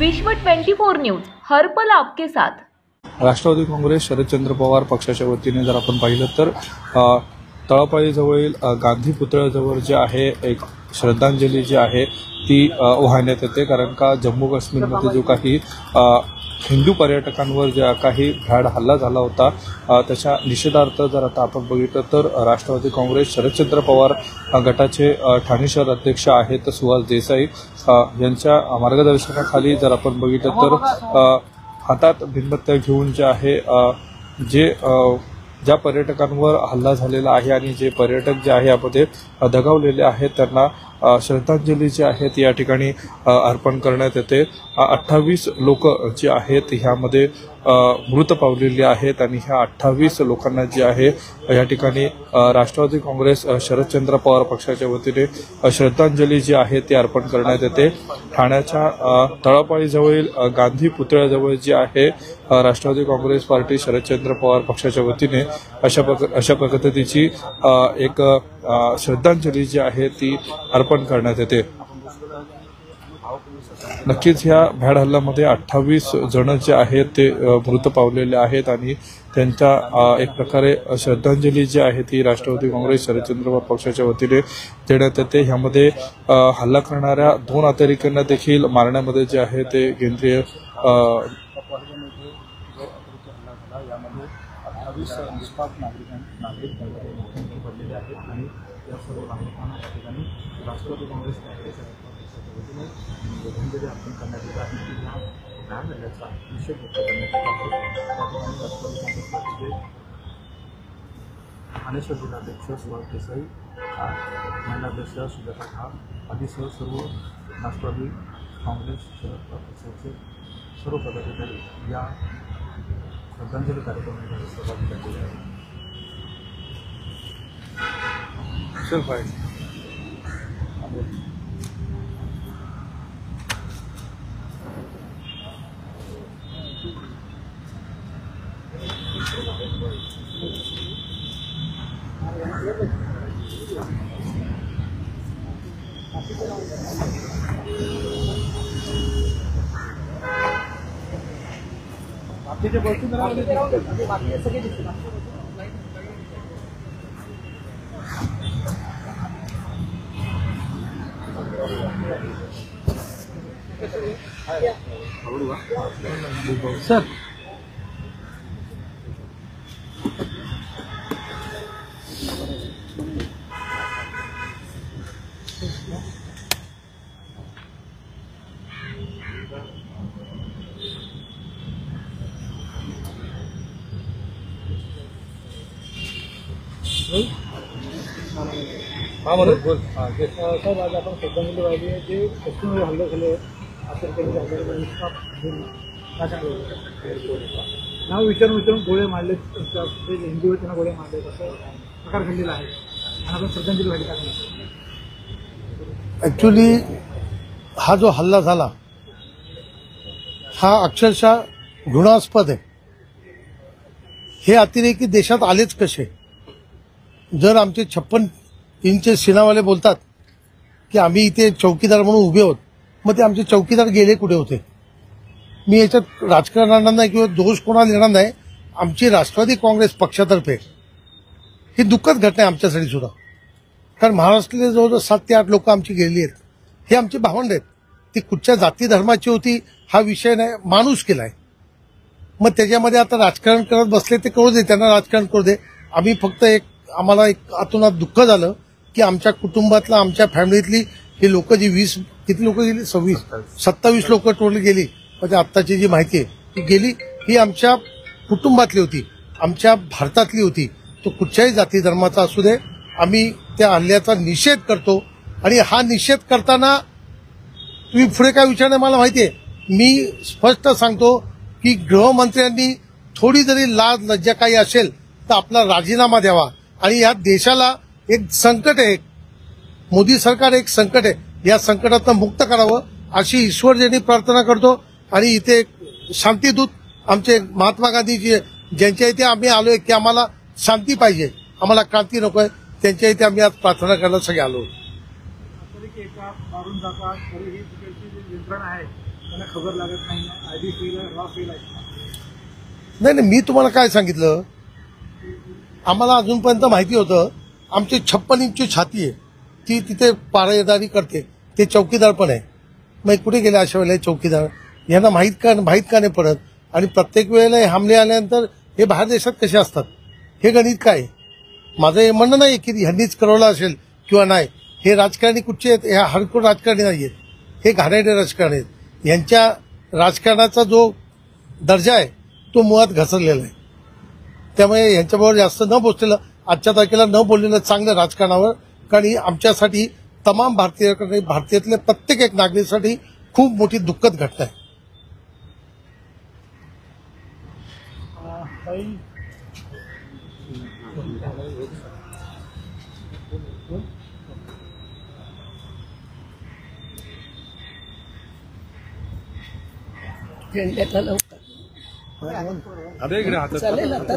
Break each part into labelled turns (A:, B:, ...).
A: विश्व 24 न्यूज हर पल आपके साथ।
B: राष्ट्रवादी काँग्रेस शरदचंद्र पवार पक्षाच्या वतीने जर आपण पाहिलं तर तळापाळीजवळील गांधी पुतळ्याजवळ जे आहे एक श्रद्धांजली जी आहे ती वाहण्यात येते। कारण का जम्मू काश्मीरमध्ये जो काही हिंदू पर्यटकांवर ज्या काही भ्याड हल्ला झाला होता त्याच्या निषेधार्थ जर आता आपण बघितलं तर राष्ट्रवादी काँग्रेस शरदचंद्र पवार गटाचे ठाणे शहर अध्यक्ष आहेत सुहास देसाई यांच्या मार्गदर्शनाखाली जर आपण बघितलं तर हातात मेणबत्त्या घेऊन जे आहे ज्या पर्यटकांवर हल्ला झालेला आहे आणि जे पर्यटक जे आहे यामध्ये दगावलेले आहेत त्यांना श्रद्धांजली जी आहे ती या ठिकाणी अर्पण करण्यात येते। 28 लोक जे आहेत ह्यामध्ये मृत पावलेली आहेत आणि ह्या 28 लोकांना जे आहे या ठिकाणी राष्ट्रवादी काँग्रेस शरदचंद्र पवार पक्षाच्या वतीने श्रद्धांजली जी आहे ती अर्पण करण्यात येते। ठाण्याच्या तळापाळीजवळील गांधी पुतळ्याजवळ जी आहे राष्ट्रवादी काँग्रेस पार्टी शरदचंद्र पवार पक्षाच्या वतीने अशा पद्धतीची एक श्रद्धांजली जी आहे ती अर्पण करण्यात येते। नक्कीच ह्या भ्याड हल्ल्यामध्ये 28 जण जे आहेत ते मृत पावलेले आहेत आणि त्यांच्या एक प्रकारे श्रद्धांजली जी आहे ती राष्ट्रवादी काँग्रेस शरदचंद्र पवार पक्षाच्या वतीने देण्यात येते। ह्यामध्ये हल्ला करणाऱ्या 2 अतिरेक्यांना देखील मारण्यामध्ये जे आहे ते केंद्रीय निष्पाप नागरिक पडलेले आहेत आणि या सर्व नागरिकांना त्या ठिकाणी राष्ट्रवादी काँग्रेस पक्षाच्या वतीने श्रद्धांजली अर्पण करण्यात येत आहे की या भ्याड हल्ल्याचा निषेध व्यक्त करण्यात येत आहे। त्या ठिकाणी राष्ट्रवादी काँग्रेस पार्टीचे ठाणे शहर जिल्हाध्यक्ष सुहास देसाई, महिला अध्यक्ष सुजाता ठाक आदीसह सर्व राष्ट्रवादी काँग्रेस शरद पक्षाचे सर्व पदाधिकारी या श्रद्धांजली कार्यक्रमामध्ये सहभागी झालेले आहेत। बाकीचे गोष्टी बाकी सगळे दिसतात। सर हाँ बोल साहब आज आपण श्रद्धांजली वाहिली आहे जे पश्चिमेला हल्ले झाले असेल नाव विचारून गोळे मारले जे हिंदू आहेत त्यांना गोळे मारले असं प्रकार घडलेला आहे आणि आपण श्रद्धांजली वाहिली टाकली।
C: ॲक्च्युली हा जो हल्ला झाला हा अक्षरशः घृणास्पद आहे। हे अतिरेकी देशात आलेच कसे? जर आमचे 56 इंच सीनावाले बोलतात की आम्ही इथे चौकीदार म्हणून उभे आहोत, मग ते आमचे चौकीदार गेले कुठे होते? मी याच्यात राजकारण आणणार नाही किंवा दोष कोणाला देणार नाही। आमची राष्ट्रवादी काँग्रेस पक्षातर्फे ही दुःखद घटना आहे आमच्यासाठी सुद्धा, कारण महाराष्ट्रातले जवळजवळ 7 ते 8 लोक आमची गेलेली आहेत। हे आमचे भावंड आहेत। ती कुठच्या जाती धर्माची होती हा विषय नाही, माणूस केलाय। मग त्याच्यामध्ये आता राजकारण करत बसले ते करू दे, त्यांना राजकारण करू दे। आम्ही फक्त आम्हाला एक आतूनात दुःख झालं की आमच्या कुटुंबातला आमच्या फॅमिलीतली ही लोक जी 20 किती लोक गेली 27 लोक टोटल गेली, म्हणजे आत्ताची जी माहिती आहे ती गेली, ही आमच्या कुटुंबातली होती, आमच्या भारतातली होती। तो कुठच्याही जाती धर्माचा असू दे, आम्ही त्या हल्ल्याचा निषेध करतो। आणि हा निषेध करताना तुम्ही पुढे काय विचारणार मला माहिती आहे, मी स्पष्ट सांगतो की गृहमंत्र्यांनी थोडी जरी लाज लज्जा काही असेल तर आपला राजीनामा द्यावा। आणि या देशाला एक संकट आहे, मोदी सरकार एक संकट आहे, या संकटातून मुक्त करावं अशी ईश्वरजनी प्रार्थना करतो। आणि इथे शांतीदूत आमचे महात्मा गांधीजी ज्यांच्या इथे आम्ही आलोय की आम्हाला शांती पाहिजे, आम्हाला क्रांती नकोय, त्यांच्या इथे आम्ही आज प्रार्थना करायला सगळे आलो।
D: मारून जातात तरीही तिकडची जी यंत्रणा आहे त्यांना खबर लागत नाही, आयडी फेल आहे, रॉ फेल आहे.
C: नाही नाही, मी तुम्हाला काय सांगितलं, आम्हाला अजूनपर्यंत माहिती होतं आमची 56 इंची छाती आहे, ती तिथे पारायदारी करते, ते चौकीदार पण आहे. मग कुठे गेले अशा वेळेला चौकीदार? यांना माहीत का नाही पडत? आणि प्रत्येक वेळेला हे हमले आल्यानंतर हे बाहेर देशात कसे असतात, हे गणित काय? माझं हे म्हणणं नाही की ह्यांनीच करवलं असेल किंवा नाही. हे राजकारणी कुठचे आहेत? हे हardcore राजकारणी नाही आहेत, हे घाणेरडे राजकारणी आहेत. यांच्या राजकारणाचा जो दर्जा आहे तो मुळात घसरलेला आहे. त्यामुळे यांच्याबरोबर जास्त न बोललेलं, आजच्या तारखेला न बोललेलं चांगलं राजकारणावर. कारण ही आमच्यासाठी, तमाम भारतीयातल्या प्रत्येक एक नागरिकासाठी खूप मोठी दुःखद घटना आहे.
E: झेंड्याला लवकर चालेल आता.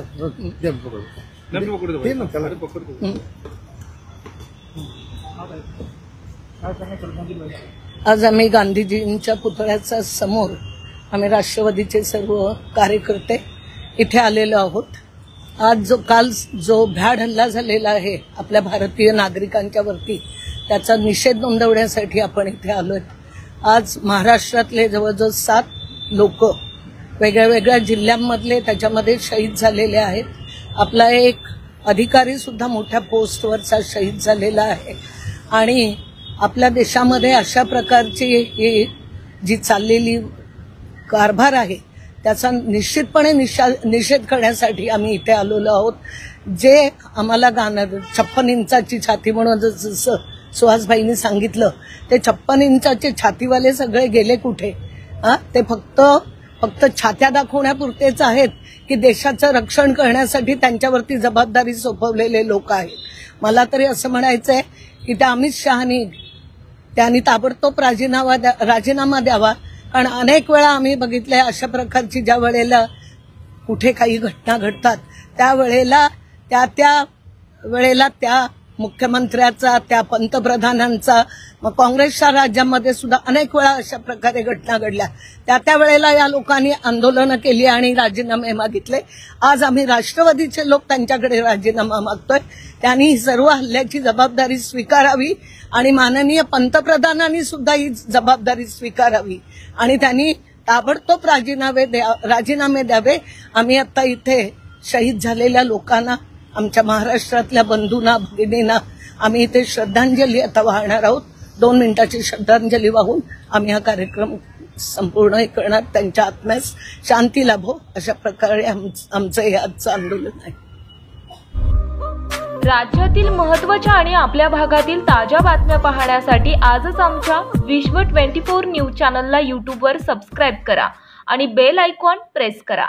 E: आज आम्ही गांधीजींच्या पुतळ्याच्या समोर आम्ही राष्ट्रवादीचे सर्व कार्यकर्ते इथे आलेलो आहोत. आज काल जो भ्याड हल्ला झालेला आहे आपल्या भारतीय नागरिकांच्या वरती, त्याचा निषेध नोंदवण्यासाठी आपण इथे आलोय. आज महाराष्ट्रातले जवळजवळ 7 लोक वेगळ्या वेगळ्या जिल्ह्यांमधले त्याच्यामध्ये शहीद झालेले आहेत. आपला एक अधिकारी सुद्धा मोठ्या पोस्टवरचा शहीद झालेला आहे. आणि आपल्या देशामध्ये अशा प्रकारची जी चाललेली कारभार आहे त्याचा निश्चितपणे निषेध करण्यासाठी आम्ही इथे आलेलो आहोत. जे आम्हाला 56 इंचाची छाती म्हणून जसं सुहासभाईंनी सांगितलं, ते 56 इंचाचे छातीवाले सगळे गेले कुठे? ते फक्त छात्या दाखवण्यापुरतेच आहेत की देशाचं रक्षण करण्यासाठी त्यांच्यावरती जबाबदारी सोपवलेले लोक आहेत? मला तरी असं म्हणायचंय की त्या अमित शहानी त्यांनी ताबडतोब राजीनामा द्यावा. कारण अनेक वेळा आम्ही बघितलंय अशा प्रकारची ज्या वेळेला कुठे काही घटना घडतात त्यावेळेला त्या मुख्यमंत्र्याचा, त्या पंतप्रधानांचा, मग काँग्रेसच्या राज्यामध्ये सुद्धा अनेक वेळा अशा प्रकारे घटना घडल्या. त्या वेळेला या लोकांनी आंदोलनं केली आणि राजीनामे मागितले. आज आम्ही राष्ट्रवादीचे लोक त्यांच्याकडे राजीनामा मागतोय. त्यांनी ही सर्व हल्ल्याची जबाबदारी स्वीकारावी आणि माननीय पंतप्रधानांनी सुद्धा ही जबाबदारी स्वीकारावी आणि त्यांनी ताबडतोब राजीनामे द्यावे. आम्ही आता इथे शहीद झालेल्या लोकांना, आमच्या महाराष्ट्रातल्या बंधूंना, भगिनींना आम्ही इथे श्रद्धांजली आता वाहणार आहोत. 2 मिनिटाची श्रद्धांजली वाहून आम्ही हा कार्यक्रम संपूर्ण करणार. त्यांच्या आत्म्यास शांती लाभो अशा प्रकारे आमचं हे आजचं आंदोलन आहे.
A: राज्यातील महत्त्वाच्या आणि आपल्या भागातील ताज्या बातम्या पाहण्यासाठी आजच आमच्या विश्व 24 न्यूज चॅनलला यूट्यूबवर सबस्क्राईब करा आणि बेल आयकॉन प्रेस करा.